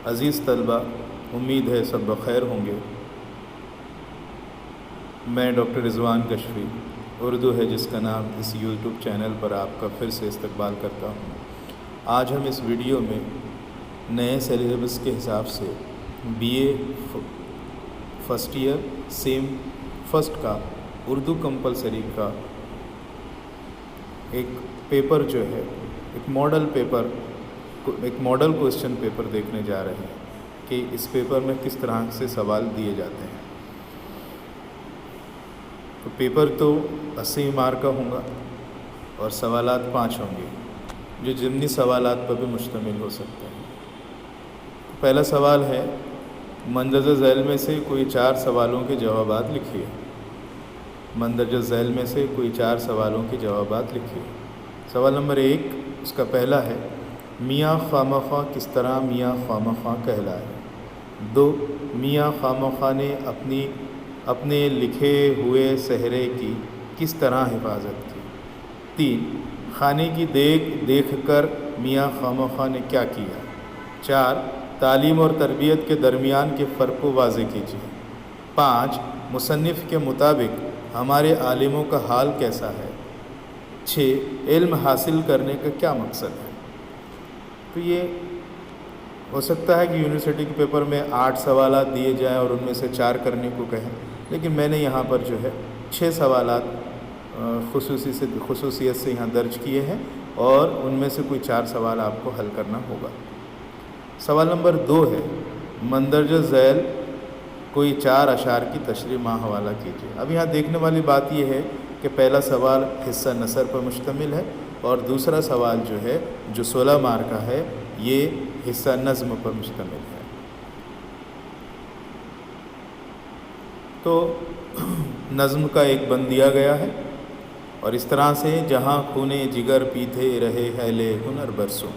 عزیز طلبہ، امید ہے سب بخیر ہوں گے۔ میں ڈاکٹر رضوان کشفی، اردو ہے جس کا نام، اس یوٹیوب چینل پر آپ کا پھر سے استقبال کرتا ہوں۔ آج ہم اس ویڈیو میں نئے سلیبس کے حساب سے B A first year sem first کا اردو کمپلسری کا ایک پیپر جو ہے، ایک ماڈل کوسچن پیپر دیکھنے جا رہے ہیں کہ اس پیپر میں کس طرح سے سوال دیے جاتے ہیں۔ تو پیپر تو 80 مارک کا ہوگا اور سوالات 5 ہوں گے، جو ضمنی سوالات پر بھی مشتمل ہو سکتے ہیں۔ پہلا سوال ہے، مندرجہ ذیل میں سے کوئی 4 سوالوں کے جوابات لکھیے۔ مندرجہ ذیل میں سے کوئی 4 سوالوں کے جوابات لکھیے۔ سوال نمبر 1 اس کا پہلا ہے، میاں خامخواہ کس طرح میاں خامخواہ کہلائے؟ 2 میاں خامخواہ نے اپنے لکھے ہوئے سہرے کی کس طرح حفاظت کی؟ 3 کھانے کی دیکھ کر میاں خامخواہ نے کیا کیا؟ 4 تعلیم اور تربیت کے درمیان کے فرق کو واضح کیجیے۔ 5 مصنف کے مطابق ہمارے عالموں کا حال کیسا ہے؟ 6 علم حاصل کرنے کا کیا مقصد ہے؟ تو یہ ہو سکتا ہے کہ یونیورسٹی کے پیپر میں 8 سوالات دیے جائیں اور ان میں سے 4 کرنے کو کہیں، لیکن میں نے یہاں پر جو ہے 6 سوالات خصوصیت سے یہاں درج کیے ہیں اور ان میں سے کوئی 4 سوال آپ کو حل کرنا ہوگا۔ سوال نمبر 2 ہے، مندرجہ ذیل کوئی 4 اشعار کی تشریح مع حوالہ کیجیے۔ اب یہاں دیکھنے والی بات یہ ہے کہ پہلا سوال حصہ نثر پر مشتمل ہے اور دوسرا سوال جو ہے، جو 16 مارک کا ہے، یہ حصہ نظم پر مشتمل ہے۔ تو نظم کا ایک بند دیا گیا ہے اور اس طرح سے، جہاں خونے جگر پیتے رہے اہل ہنر برسوں،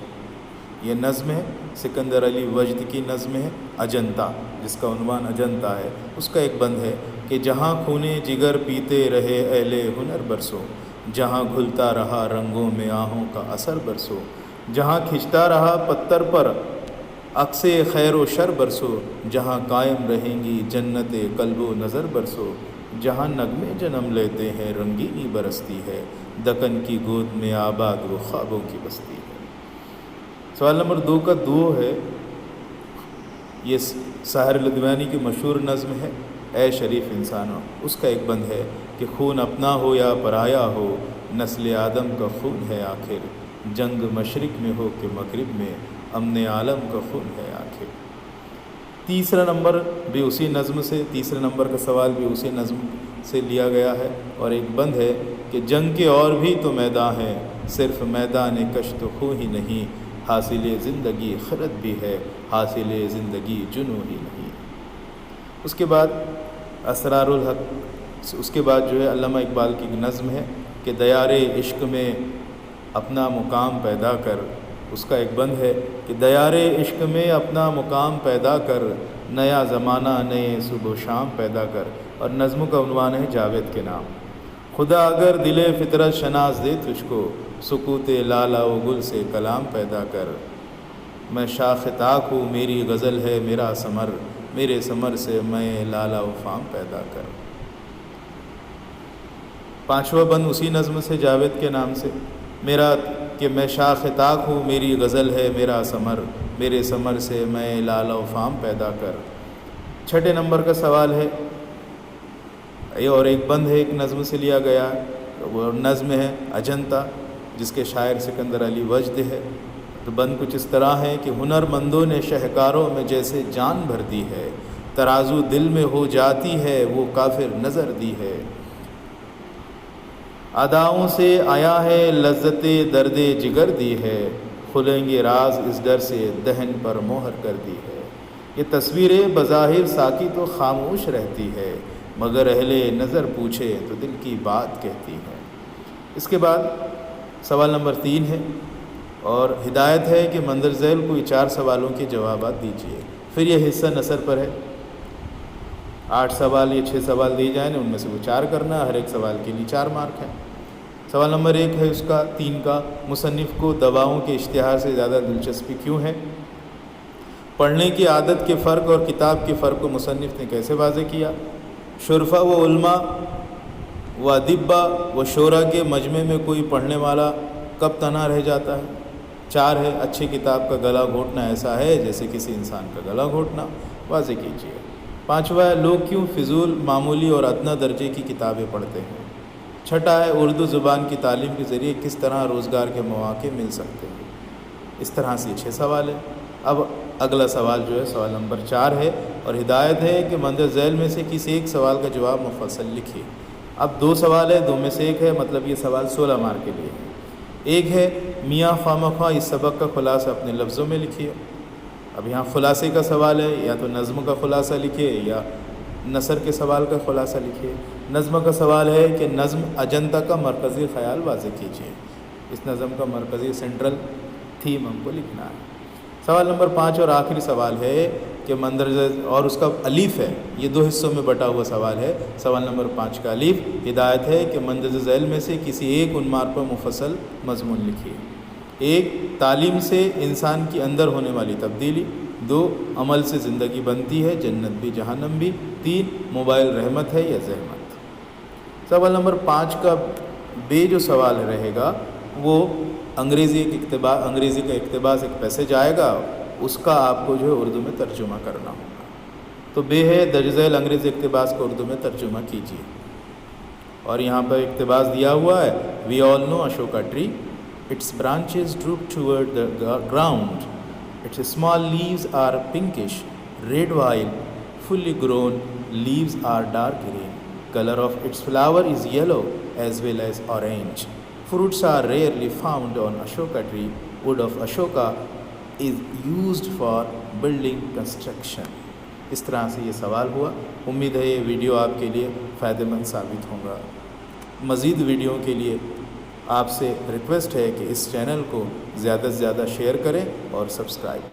یہ نظم ہے، سکندر علی وجد کی نظم ہے اجنتا، جس کا عنوان اجنتا ہے۔ اس کا ایک بند ہے کہ جہاں خونے جگر پیتے رہے اہل ہنر برسوں، جہاں گھلتا رہا رنگوں میں آہوں کا اثر برسوں، جہاں کھنچتا رہا پتھر پر عکس خیر و شر برسوں، جہاں قائم رہیں گی جنت قلب و نظر برسوں، جہاں نغمے جنم لیتے ہیں رنگینی برستی ہے، دکن کی گود میں آباد و خوابوں کی بستی ہے۔ سوال نمبر 2 کا دو ہے، یہ ساحر لدھیانوی کی مشہور نظم ہے اے شریف انسانوں۔ اس کا ایک بند ہے کہ خون اپنا ہو یا پرایا ہو، نسل آدم کا خون ہے آخر، جنگ مشرق میں ہو کہ مغرب میں، امن عالم کا خون ہے آخر۔ تیسرا نمبر بھی اسی نظم سے، تیسرے نمبر کا سوال بھی اسی نظم سے لیا گیا ہے اور ایک بند ہے کہ جنگ کے اور بھی تو میدان ہیں، صرف میدان کشت خوں ہی نہیں، حاصل زندگی خرد بھی ہے، حاصل زندگی جنوں ہی نہیں۔ اس کے بعد اسرار الحق، اس کے بعد جو ہے علامہ اقبال کی نظم ہے کہ دیار عشق میں اپنا مقام پیدا کر۔ اس کا ایک بند ہے کہ دیار عشق میں اپنا مقام پیدا کر، نیا زمانہ نئے صبح و شام پیدا کر، اور نظم کا عنوان ہے جاوید کے نام۔ خدا اگر دل فطرت شناس دے تجھ کو، سکوت لالا و گل سے کلام پیدا کر، میں شاخ طاق ہوں میری غزل ہے میرا ثمر، میرے ثمر سے میں لالا و فام پیدا کر۔ 5واں بند اسی نظم سے، جاوید کے نام سے، کہ میں شاخ طاق ہوں میری غزل ہے میرا ثمر، میرے ثمر سے میں لالا و فام پیدا کر۔ 6 نمبر کا سوال ہے اور ایک بند ہے، ایک نظم سے لیا گیا، وہ نظم ہے اجنتا، جس کے شاعر سکندر علی وجد ہے۔ تو بند کچھ اس طرح ہے کہ ہنر مندوں نے شہکاروں میں جیسے جان بھر دی ہے، ترازو دل میں ہو جاتی ہے وہ کافر نظر دی ہے، اداؤں سے آیا ہے لذت درد جگر دی ہے، کھلیں گے راز اس ڈر سے دہن پر مہر کر دی ہے، یہ تصویر بظاہر ساکی تو خاموش رہتی ہے، مگر اہل نظر پوچھے تو دل کی بات کہتی ہے۔ اس کے بعد سوال نمبر 3 ہے اور ہدایت ہے کہ مندرجہ ذیل کوئی 4 سوالوں کے جوابات دیجیے۔ پھر یہ حصہ نثر پر ہے، 8 سوال یا 6 سوال دیے جائیں، ان میں سے وہ 4 کرنا، ہر ایک سوال کے لیے 4 مارک ہیں۔ سوال نمبر 1 ہے اس کا 3 کا، مصنف کو دواؤں کے اشتہار سے زیادہ دلچسپی کیوں ہے؟ پڑھنے کی عادت کے فرق اور کتاب کے فرق کو مصنف نے کیسے واضح کیا؟ شرفا و علماء و ادبا و شعراء کے مجمع میں کوئی پڑھنے والا کب تنہا رہ جاتا ہے؟ 4 ہے اچھی کتاب کا گلا گھونٹنا ایسا ہے جیسے کسی انسان کا گلا گھونٹنا، واضح کیجیے۔ 5واں ہے لوگ کیوں فضول، معمولی اور ادنیٰ درجے کی کتابیں پڑھتے ہیں؟ 6 ہے اردو زبان کی تعلیم کے ذریعے کس طرح روزگار کے مواقع مل سکتے ہیں؟ اس طرح سے 6 سوال ہیں۔ اب اگلا سوال جو ہے سوال نمبر 4 ہے، اور ہدایت ہے کہ مندرجہ ذیل میں سے کسی ایک سوال کا جواب مفصل لکھیے۔ اب 2 سوال ہے، 2 میں سے ایک ہے، مطلب یہ سوال 16 مارک کے لیے ہے۔ ایک ہے میاں خواہ اس سبق کا خلاصہ اپنے لفظوں میں لکھیے۔ اب یہاں خلاصے کا سوال ہے، یا تو نظم کا خلاصہ لکھیے یا نثر کے سوال کا خلاصہ لکھیے۔ نظم کا سوال ہے کہ نظم اجنتا کا مرکزی خیال واضح کیجیے۔ اس نظم کا مرکزی سینٹرل تھیم ہم کو لکھنا ہے۔ سوال نمبر 5 اور آخری سوال ہے کہ مندرجہ اور اس کا الف ہے، یہ 2 حصوں میں بٹا ہوا سوال ہے۔ سوال نمبر 5 کا الف، ہدایت ہے کہ مندرجہ ذیل میں سے کسی ایک عنوان پر مفصل مضمون لکھیے۔ 1 تعلیم سے انسان کے اندر ہونے والی تبدیلی، 2 عمل سے زندگی بنتی ہے جنت بھی جہنم بھی، 3 موبائل رحمت ہے یا زحمت۔ سوال نمبر 5 کا بے جو سوال رہے گا وہ انگریزی کا اقتباس ایک پیسج آئے گا، اس کا آپ کو جو ہے اردو میں ترجمہ کرنا ہوگا۔ تو بے ہے درج ذیل انگریزی اقتباس کو اردو میں ترجمہ کیجیے۔ اور یہاں پر اقتباس دیا ہوا ہے، we all know Ashoka tree, its branches droop toward the ground, its small leaves are pinkish red while fully grown leaves are dark green, color of its flower is yellow as well as orange, fruits are rarely found on ashoka tree, wood of ashoka is used for building construction۔ اس طرح سے یہ سوال ہوا۔ امید ہے یہ video آپ کے لیے فائدہ مند ثابت ہوگا۔ مزید ویڈیو کے لیے آپ سے ریکویسٹ ہے کہ اس چینل کو زیادہ سے زیادہ شیئر کریں اور سبسکرائب